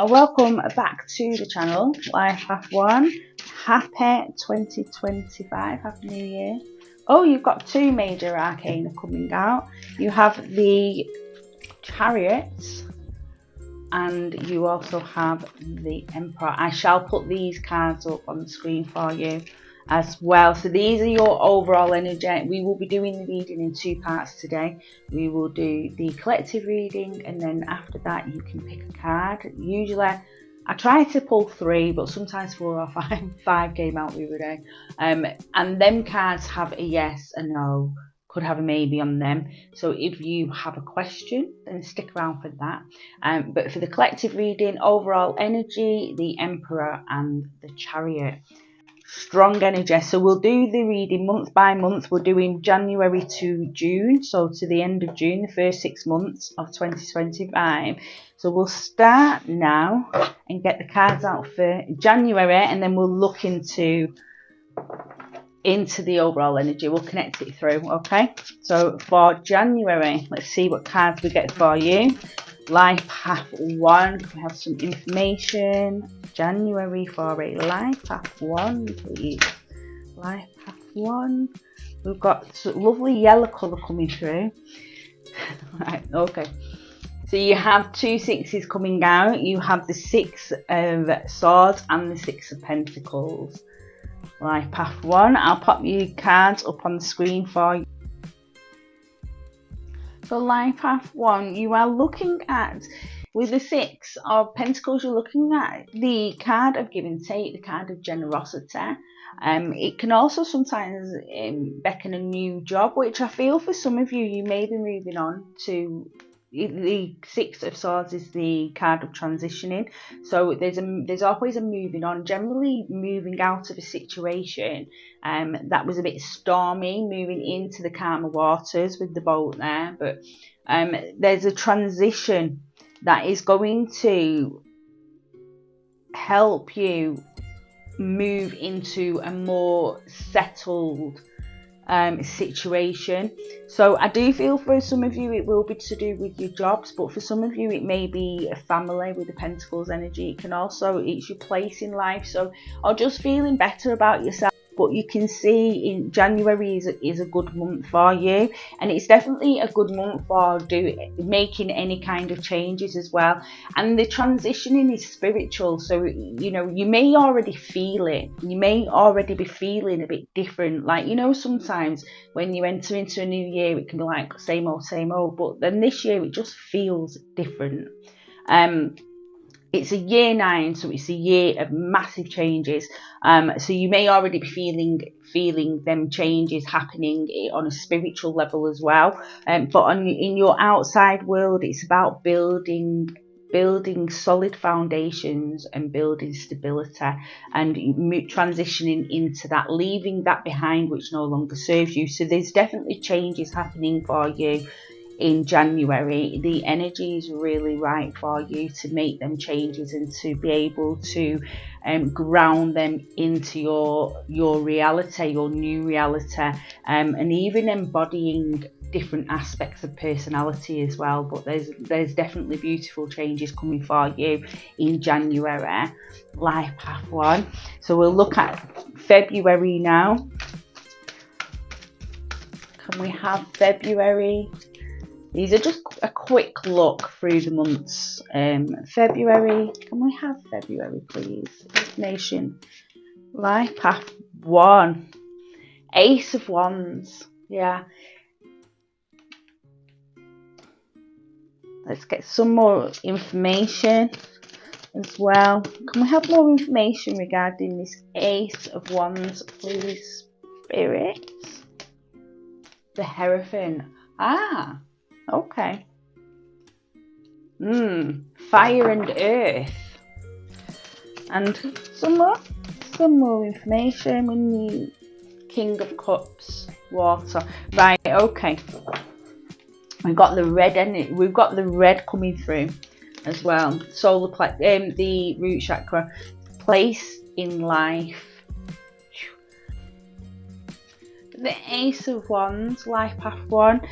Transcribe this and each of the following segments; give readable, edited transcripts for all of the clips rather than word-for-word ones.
Welcome back to the channel, Life Path 1. Happy 2025, Happy New Year. Oh, you've got two major arcana coming out. You have the Chariot and you also have the Emperor. I shall put these cards up on the screen for you as well. So these are your overall energy. We will be doing the reading in two parts today. We will do the collective reading, and then after that you can pick a card. Usually I try to pull 3, but sometimes 4 or 5 came out the other day. And them cards have a yes, a no, could have a maybe on them. So if you have a question, then stick around for that. But for the collective reading, overall energy, the Emperor and the Chariot. Strong energy. So we'll do the reading month by month. We're doing January to June, so to the end of June, the first 6 months of 2025. So we'll start now and get the cards out for January, and then we'll look into the overall energy. We'll connect it through. Okay, so for January, let's see what cards we get for you. Life Path 1, we have some information. January for a Life Path 1, please. Life Path 1. We've got lovely yellow colour coming through. Right, okay. So you have 2 6s coming out. You have the 6 of Swords and the 6 of Pentacles. Life Path 1. I'll pop your cards up on the screen for you. So Life Path 1, you are looking at, with the 6 of Pentacles, you're looking at the card of give and take, the card of generosity. It can also sometimes beckon a new job, which I feel for some of you, you may be moving on to. The 6 of Swords is the card of transitioning, so there's always a moving on, generally moving out of a situation that was a bit stormy, moving into the calmer waters with the boat there. But there's a transition that is going to help you move into a more settled situation. So I do feel for some of you it will be to do with your jobs, but for some of you it may be a family with the Pentacles energy. It can also, it's your place in life, so or just feeling better about yourself. But you can see in January is a good month for you, and it's definitely a good month for making any kind of changes as well. And the transitioning is spiritual, so you know you may already feel it. You may already be feeling a bit different. Like, you know, sometimes when you enter into a new year, it can be like same old, but then this year it just feels different. It's a year 9, so it's a year of massive changes. So you may already be feeling them changes happening on a spiritual level as well. But in your outside world, it's about building solid foundations and building stability and transitioning into that, leaving that behind which no longer serves you. So there's definitely changes happening for you in January. The energy is really right for you to make them changes and to be able to ground them into your reality, your new reality, and even embodying different aspects of personality as well. But there's definitely beautiful changes coming for you in January, Life Path 1. So we'll look at February now. Can we have February? These are just a quick look through the months. February, can we have February, please? Information. Life Path 1. Ace of Wands. Yeah. Let's get some more information as well. Can we have more information regarding this Ace of Wands, please, Spirit? The Hierophant. Ah. Okay. Fire and earth. And some more information. We need King of Cups, water. Right, okay. We've got the red, and we've got the red coming through as well. Solar plexus, the root chakra, place in life. The Ace of Wands, life path 1.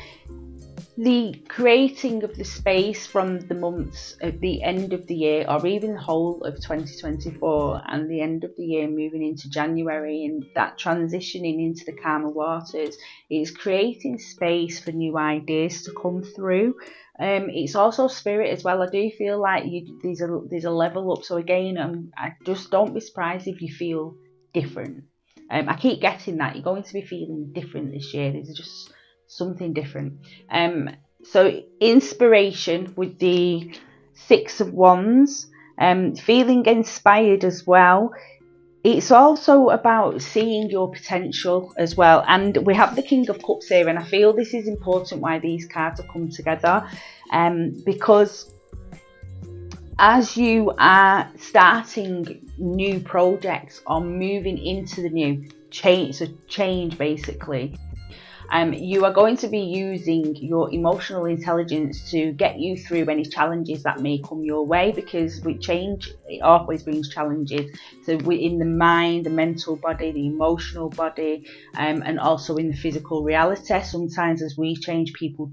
The creating of the space from the months at the end of the year, or even the whole of 2024, and the end of the year moving into January, and that transitioning into the calmer waters is creating space for new ideas to come through. It's also spirit as well. I do feel like there's a level up. So again, I just don't be surprised if you feel different. I keep getting that you're going to be feeling different this year. There's just something different. So inspiration with the Six of Wands, feeling inspired as well. It's also about seeing your potential as well. And we have the King of Cups here, and I feel this is important why these cards have come together, because as you are starting new projects or moving into the new change basically, you are going to be using your emotional intelligence to get you through any challenges that may come your way, because with change, it always brings challenges. So in the mind, the mental body, the emotional body, and also in the physical reality. Sometimes as we change, people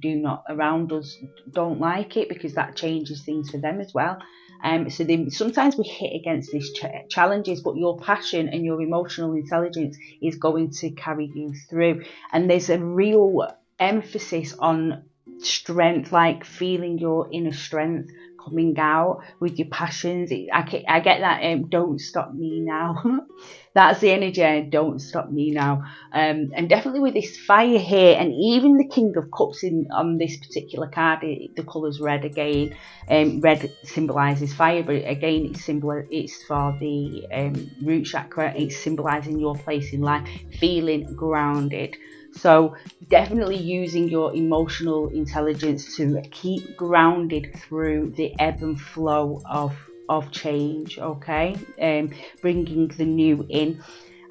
around us don't like it, because that changes things for them as well. So sometimes we hit against these challenges, but your passion and your emotional intelligence is going to carry you through. And there's a real emphasis on strength, like feeling your inner strength coming out with your passions. I get that, don't stop me now. That's the energy, don't stop me now. And definitely with this fire here, and even the King of Cups on this particular card, the colour's red again. Red symbolises fire, but again it's for the root chakra. It's symbolising your place in life, feeling grounded. So definitely using your emotional intelligence to keep grounded through the ebb and flow of change, okay? Bringing the new in.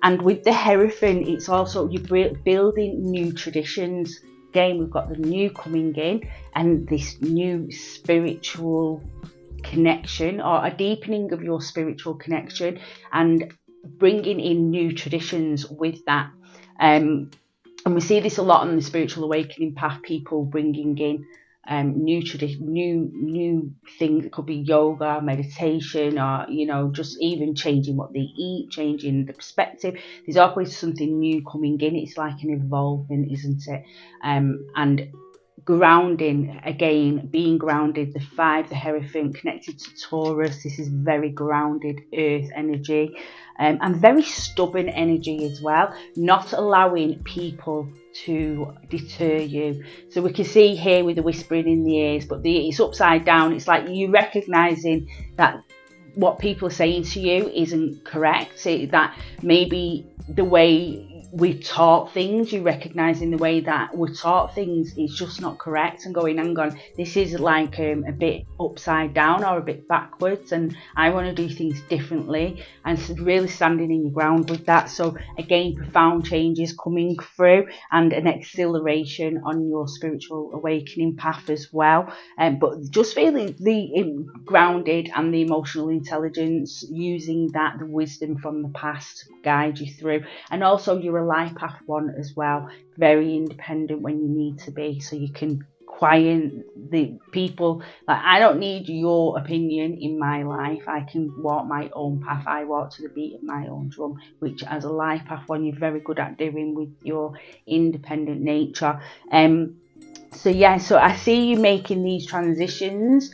And with the Hierophant, it's also you're building new traditions. Again, we've got the new coming in, and this new spiritual connection, or a deepening of your spiritual connection, and bringing in new traditions with that. And we see this a lot on the spiritual awakening path, people bringing in new things. It could be yoga, meditation, or just even changing what they eat, changing the perspective. There's always something new coming in. It's like an evolving, isn't it? And grounding, again, being grounded, the 5, the Hierophant, connected to Taurus. This is very grounded earth energy, and very stubborn energy as well, not allowing people to deter you. So we can see here with the whispering in the ears, but it's upside down. It's like you recognizing that what people are saying to you isn't correct. So that maybe the way we're taught things, you recognizing the way that we're taught things is just not correct, and going, hang on, this is like a bit upside down or a bit backwards, and I want to do things differently, and really standing in your ground with that. So again, profound changes coming through, and an acceleration on your spiritual awakening path as well. But just feeling the grounded and the emotional intelligence, using that, the wisdom from the past to guide you through. And also you're a life path 1 as well, very independent when you need to be, so you can quiet the people. Like, I don't need your opinion in my life. I can walk my own path. I walk to the beat of my own drum, which as a life path 1 you're very good at doing with your independent nature. So yeah, so I see you making these transitions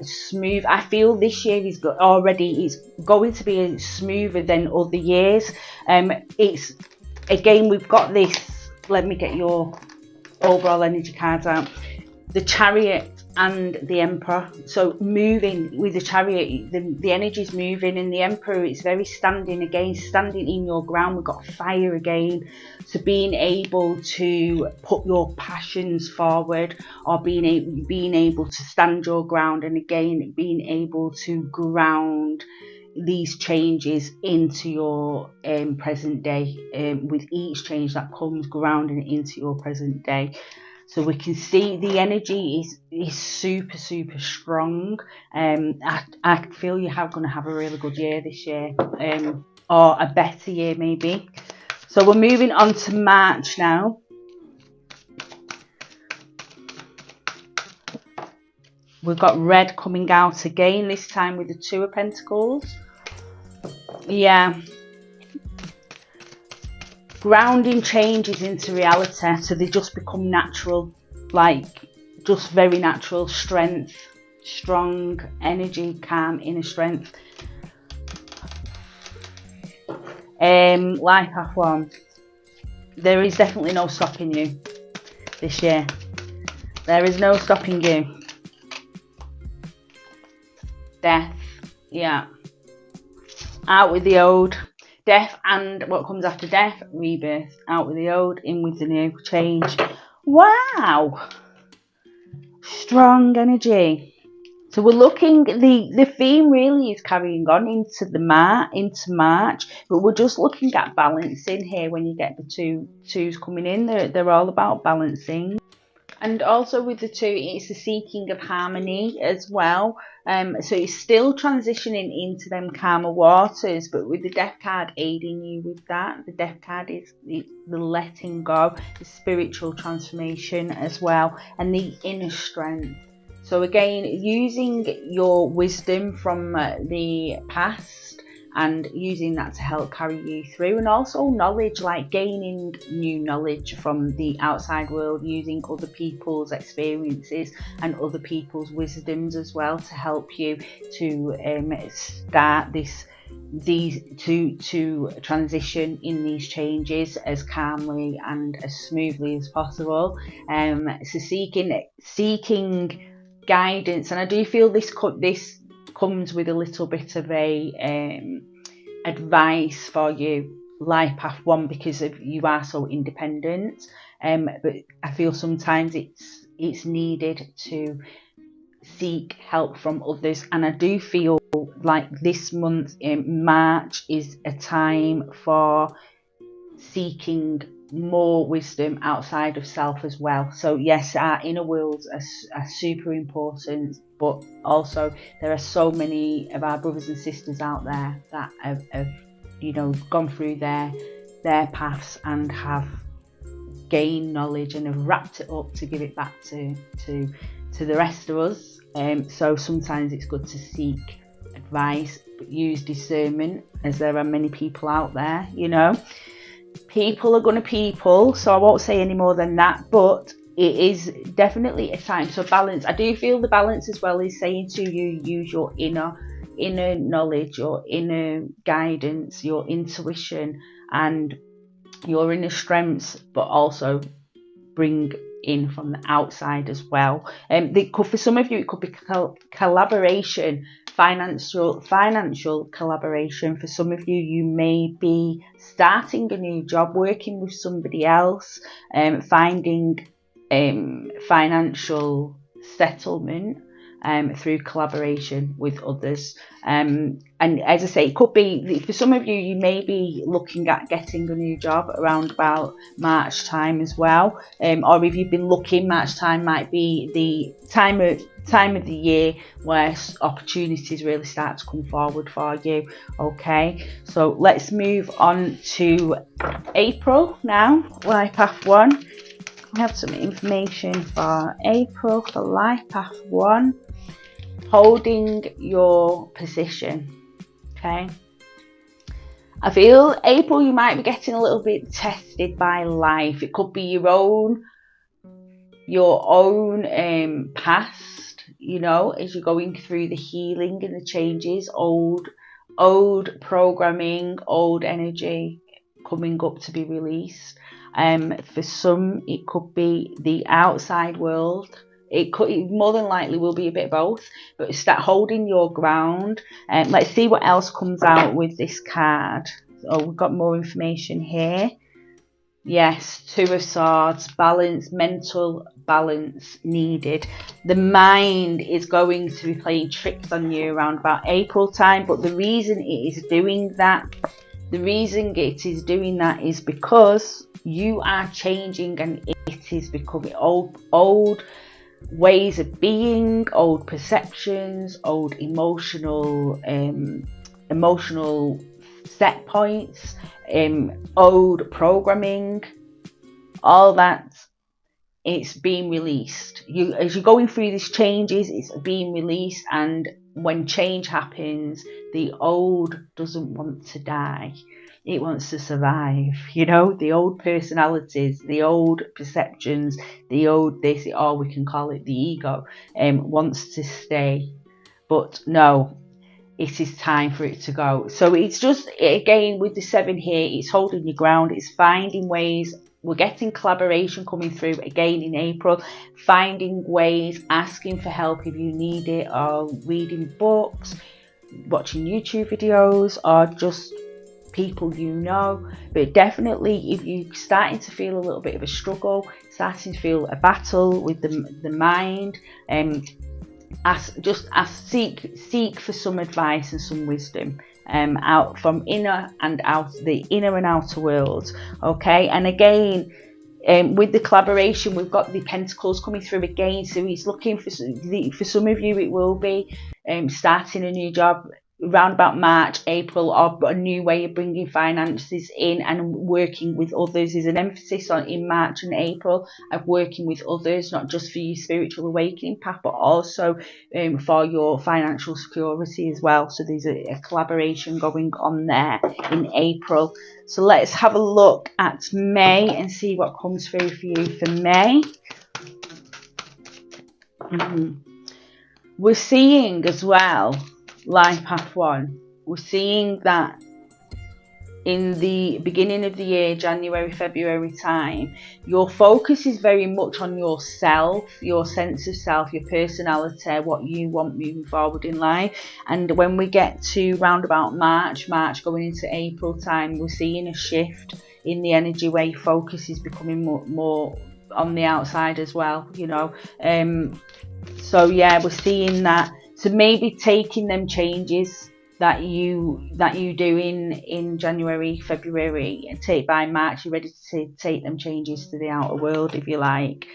smooth. I feel this year is it's going to be smoother than other years. It's, again, we've got this, let me get your overall energy cards out. The Chariot and the Emperor. So moving with the Chariot, the energy is moving, and the Emperor is very standing in your ground. We've got fire again. So being able to put your passions forward, or being able to stand your ground, and again being able to ground these changes into your present day, with each change that comes, grounding it into your present day. So we can see the energy is super, super strong. I feel you are going to have a really good year this year, or a better year maybe. So we're moving on to March now. We've got red coming out again, this time with the Two of Pentacles. Yeah. Grounding changes into reality, so they just become natural, like just very natural. Strength, strong energy, calm inner strength. Life Path 1. There is definitely no stopping you this year. There is no stopping you. Death, yeah. Out with the old. Death, and what comes after death? Rebirth. Out with the old, in with the new. Change. Wow. Strong energy. So we're looking, the theme really is carrying on into March, but we're just looking at balancing here. When you get the twos coming in, they're all about balancing. And also with the two, it's the seeking of harmony as well. So it's still transitioning into them calmer waters, but with the Death card aiding you with that. The Death card is the letting go, the spiritual transformation as well, and the inner strength. So again, using your wisdom from the past and using that to help carry you through, and also knowledge, like gaining new knowledge from the outside world, using other people's experiences and other people's wisdoms as well to help you to start to transition in these changes as calmly and as smoothly as possible. So seeking guidance, and I do feel this comes with a little bit of a advice for you, Life Path 1, because you are so independent, but I feel sometimes it's needed to seek help from others. And I do feel like this month in March is a time for seeking more wisdom outside of self as well. So yes, our inner worlds are super important, but also there are so many of our brothers and sisters out there that have gone through their paths and have gained knowledge and have wrapped it up to give it back to the rest of us. So sometimes it's good to seek advice, but use discernment, as there are many people out there. People are going to people, so I won't say any more than that, but it is definitely a time. So balance, I do feel the balance as well is saying to you, use your inner knowledge, your inner guidance, your intuition and your inner strengths, but also bring in from the outside as well. For some of you it could be collaboration, financial collaboration. For some of you, you may be starting a new job, working with somebody else, finding financial settlement through collaboration with others. And as I say, it could be, for some of you, you may be looking at getting a new job around about March time as well. Or if you've been looking, March time might be the time of the year where opportunities really start to come forward for you. Okay, so let's move on to April now. Life Path 1. I have some information for April for Life Path 1. Holding your position. Okay, I feel April you might be getting a little bit tested by life. It could be your own past, as you're going through the healing and the changes, old programming, old energy coming up to be released. For some it could be the outside world. It more than likely will be a bit of both, but start holding your ground. Let's see what else comes out with this card. Oh, we've got more information here. Yes, Two of Swords, balance, mental balance needed. The mind is going to be playing tricks on you around about April time, but the reason it is doing that, is because you are changing, and it is becoming old ways of being, old perceptions, old emotional set points, old programming, all that. It's being released. As you're going through these changes, it's being released, and when change happens, the old doesn't want to die. It wants to survive. The old personalities, the old perceptions, the old this, or we can call it the ego, wants to stay. But no, it is time for it to go. So it's just, again, with the 7 here, it's holding your ground, it's finding ways. We're getting collaboration coming through again in April, finding ways, asking for help if you need it, or reading books, watching YouTube videos, or just people but definitely if you're starting to feel a little bit of a struggle, starting to feel a battle with the mind, seek for some advice and some wisdom out from inner and outer world. Okay, and again, with the collaboration, we've got the pentacles coming through again, so he's looking for some of you, it will be starting a new job around about March, April, or a new way of bringing finances in and working with others. There's an emphasis on in March and April of working with others, not just for your spiritual awakening path, but also for your financial security as well. So there's a collaboration going on there in April. So let's have a look at May and see what comes through for you for May. We're seeing as well, Life Path 1, we're seeing that in the beginning of the year, January, February time, your focus is very much on yourself, your sense of self, your personality, what you want moving forward in life. And when we get to round about March going into April time, we're seeing a shift in the energy where your focus is becoming more on the outside as well, so yeah, we're seeing that. So maybe taking them changes that you do in January, February, and take by March, you're ready to take them changes to the outer world, if you like.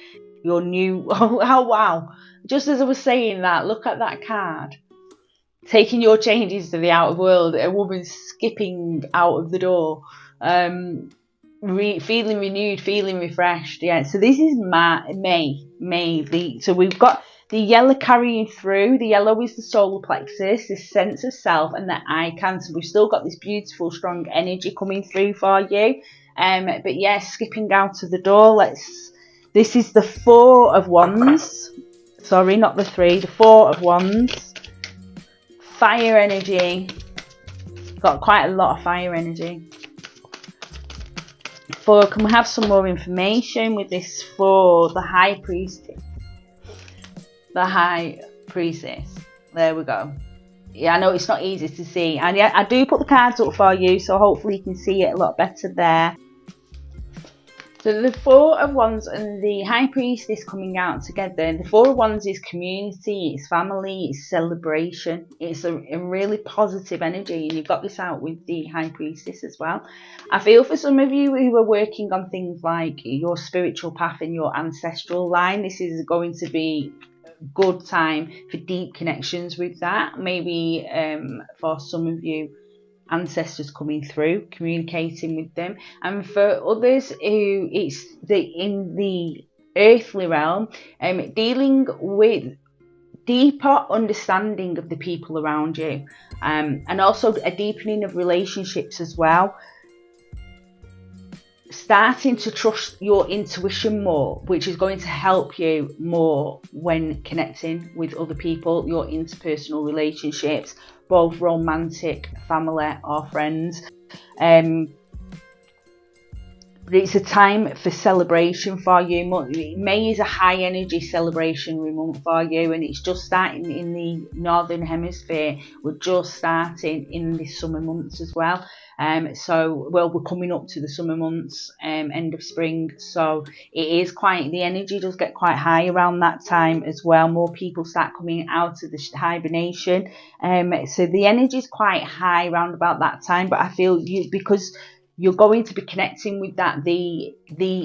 Your new, oh wow, just as I was saying that, look at that card. Taking your changes to the outer world, a woman skipping out of the door, feeling renewed, feeling refreshed. Yeah, so this is May. So we've got the yellow carrying through. The yellow is the solar plexus, this sense of self, and the icon. So we've still got this beautiful, strong energy coming through for you. But yeah, skipping out of the door. This is the 4 of Wands. Sorry, not the 3. The 4 of Wands. Fire energy. Got quite a lot of fire energy. Can we have some more information with this for the High Priestess? The High Priestess. There we go. Yeah, I know it's not easy to see. And yeah, I do put the cards up for you, so hopefully you can see it a lot better there. So the 4 of Wands and the High Priestess coming out together. The 4 of Wands is community, it's family, it's celebration. It's a really positive energy, and you've got this out with the High Priestess as well. I feel for some of you who are working on things like your spiritual path and your ancestral line, this is going to be a good time for deep connections with that. Maybe for some of you, ancestors coming through, communicating with them, and for others who it's in the earthly realm, dealing with deeper understanding of the people around you, and also a deepening of relationships as well. Starting to trust your intuition more, which is going to help you more when connecting with other people, your interpersonal relationships, both romantic, family or friends. but it's a time for celebration for you. May is a high energy celebrationary month for you, and it's just starting in the northern hemisphere. We're just starting in the summer months as well. So we're coming up to the summer months, end of spring. So it is quite, the energy does get quite high around that time as well. More people start coming out of the hibernation. So the energy is quite high around about that time. But I feel because you're going to be connecting with that, the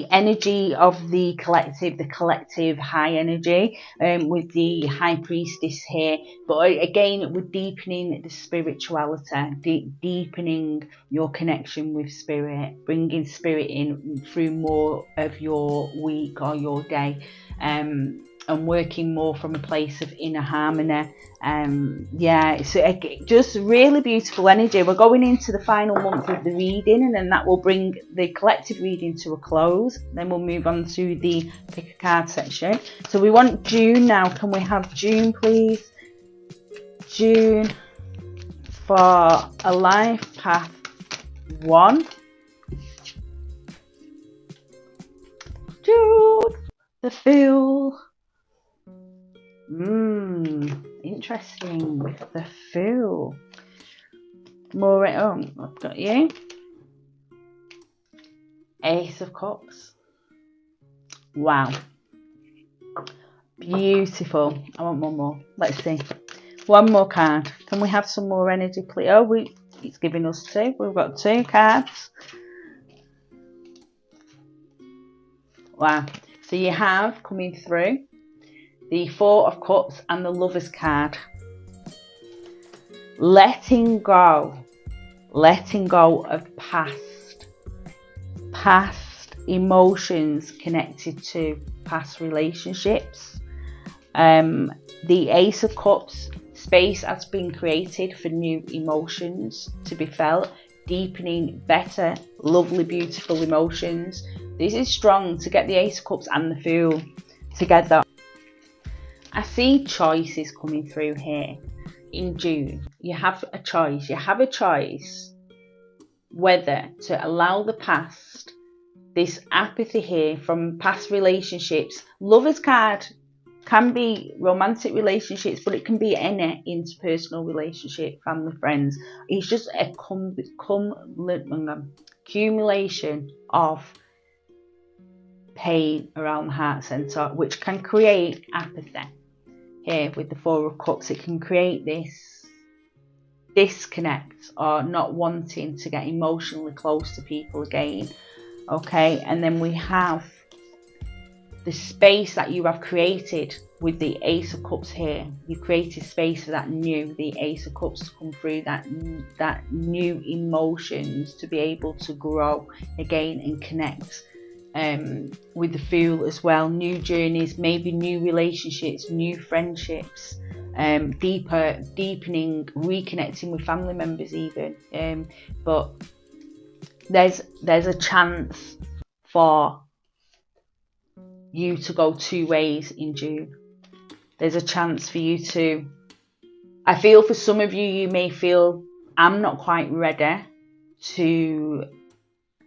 energy of the collective high energy, with the high priestess here. But again, we're deepening the spirituality, deepening your connection with spirit, bringing spirit in through more of your week or your day, and working more from a place of inner harmony. Yeah, so just really beautiful energy. We're going into the final month of the reading, and then that will bring the collective reading to a close. Then we'll move on to the pick a card section. So we want June now. Can we have June, please? June for a life path 1. June, the Fool. Interesting with the Fool. More I've got you. Ace of Cups. Wow. Beautiful. I want one more. Let's see. One more card. Can we have some more energy, please? Oh, it's giving us 2. We've got 2 cards. Wow. So you have coming through the 4 of Cups and the Lover's card. Letting go of past emotions connected to past relationships. The Ace of Cups, space has been created for new emotions to be felt, deepening better, lovely, beautiful emotions. This is strong to get the Ace of Cups and the Fool together. I see choices coming through here in June. You have a choice. You have a choice whether to allow the past, this apathy here from past relationships. Lover's card can be romantic relationships, but it can be any interpersonal relationship, family, friends. It's just a accumulation of pain around the heart center, which can create apathy. Here with the 4 of Cups, it can create this disconnect or not wanting to get emotionally close to people again. Okay, and then we have the space that you have created with the Ace of Cups here. You created space for that new, the Ace of Cups to come through, that new emotions to be able to grow again and connect. With the Fool as well, new journeys, maybe new relationships, new friendships, deepening, reconnecting with family members even. But there's a chance for you to go 2 ways in June. There's a chance for you to, I feel for some of you, you may feel, I'm not quite ready to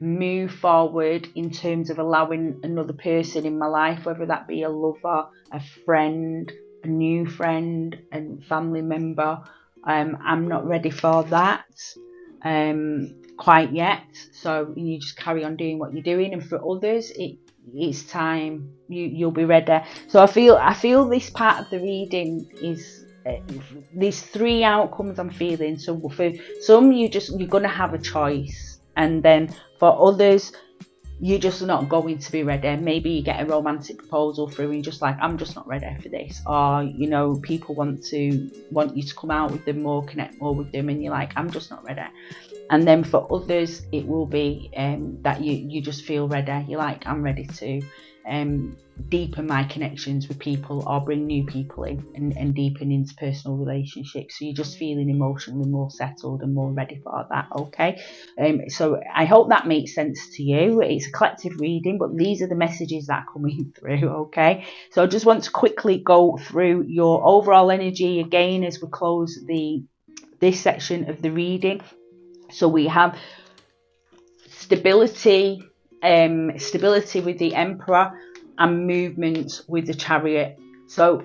move forward in terms of allowing another person in my life, whether that be a lover, a friend, a new friend, a family member. I'm not ready for that quite yet. So you just carry on doing what you're doing, and for others it's time, you'll be ready. So I feel this part of the reading is these 3 outcomes I'm feeling. So for some, you're going to have a choice, and then for others, you're just not going to be ready. Maybe you get a romantic proposal through and you're just like, I'm just not ready for this. Or, people want you to come out with them more, connect more with them, and you're like, I'm just not ready. And then for others, it will be that you just feel ready. You're like, I'm ready to deepen my connections with people or bring new people in and deepen interpersonal relationships. So you're just feeling emotionally more settled and more ready for that. Okay, so I hope that makes sense to you. It's a collective reading, but these are the messages that are coming through. Okay, so I just want to quickly go through your overall energy again as we close this section of the reading. So we have stability, stability with the Emperor, and movement with the Chariot. So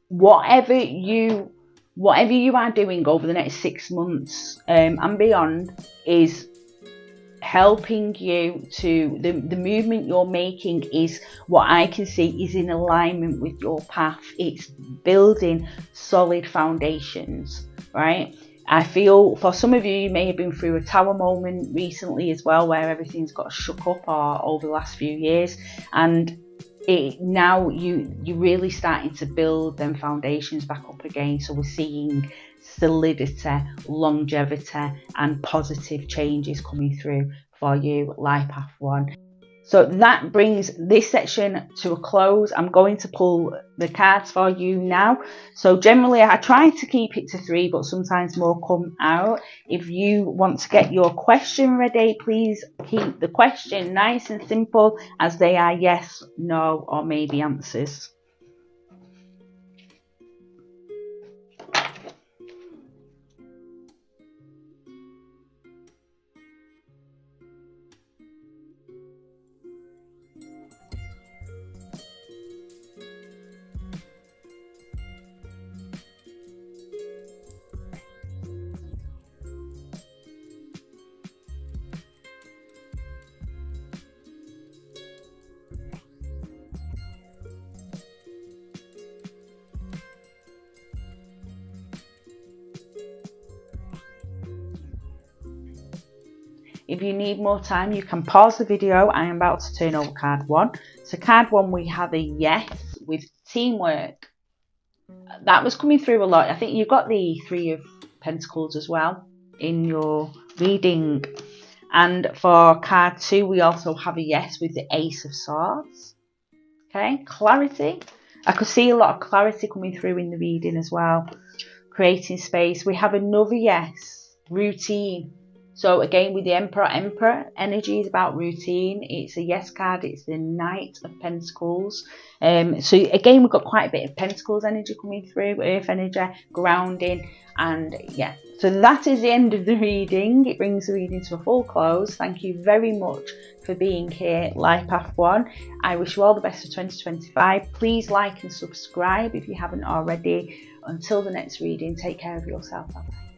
whatever you are doing over the next 6 months and beyond is helping you to, the movement you're making is what I can see is in alignment with your path. It's building solid foundations, right? I feel for some of you, you may have been through a tower moment recently as well, where everything's got shook up or over the last few years, and now you're really starting to build them foundations back up again. So we're seeing solidity, longevity, and positive changes coming through for you, Life Path 1. So that brings this section to a close. I'm going to pull the cards for you now. So generally I try to keep it to 3, but sometimes more come out. If you want to get your question ready, please keep the question nice and simple, as they are yes, no, or maybe answers. If you need more time, you can pause the video. I am about to turn over card 1. So card 1, we have a yes with teamwork. That was coming through a lot. I think you've got the 3 of Pentacles as well in your reading. And for card 2, we also have a yes with the Ace of Swords. Okay, clarity. I could see a lot of clarity coming through in the reading as well. Creating space. We have another yes, routine. So again, with the Emperor energy is about routine. It's a yes card. It's the Knight of Pentacles. So again, we've got quite a bit of Pentacles energy coming through, Earth energy, grounding, and yeah. So that is the end of the reading. It brings the reading to a full close. Thank you very much for being here, Life Path 1. I wish you all the best for 2025. Please like and subscribe if you haven't already. Until the next reading, take care of yourself. Bye-bye.